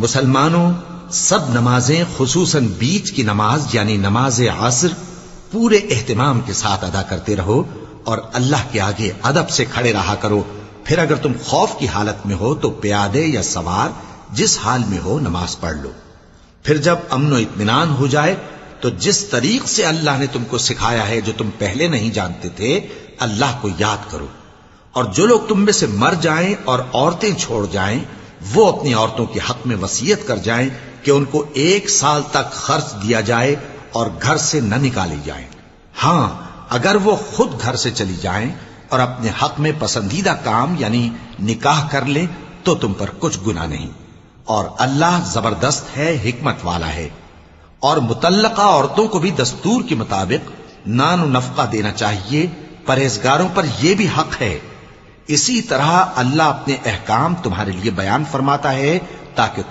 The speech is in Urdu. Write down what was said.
مسلمانوں، سب نمازیں خصوصاً بیچ کی نماز یعنی نماز عصر پورے اہتمام کے ساتھ ادا کرتے رہو اور اللہ کے آگے ادب سے کھڑے رہا کرو. پھر اگر تم خوف کی حالت میں ہو تو پیادے یا سوار جس حال میں ہو نماز پڑھ لو. پھر جب امن و اطمینان ہو جائے تو جس طریق سے اللہ نے تم کو سکھایا ہے جو تم پہلے نہیں جانتے تھے اللہ کو یاد کرو. اور جو لوگ تم میں سے مر جائیں اور عورتیں چھوڑ جائیں وہ اپنی عورتوں کے حق میں وصیت کر جائیں کہ ان کو 1 سال تک خرچ دیا جائے اور گھر سے نہ نکالی جائیں. ہاں اگر وہ خود گھر سے چلی جائیں اور اپنے حق میں پسندیدہ کام یعنی نکاح کر لیں تو تم پر کچھ گناہ نہیں. اور اللہ زبردست ہے، حکمت والا ہے. اور مطلقہ عورتوں کو بھی دستور کے مطابق نان و نفقہ دینا چاہیے. پرہیزگاروں پر یہ بھی حق ہے. اسی طرح اللہ اپنے احکام تمہارے لیے بیان فرماتا ہے تاکہ تم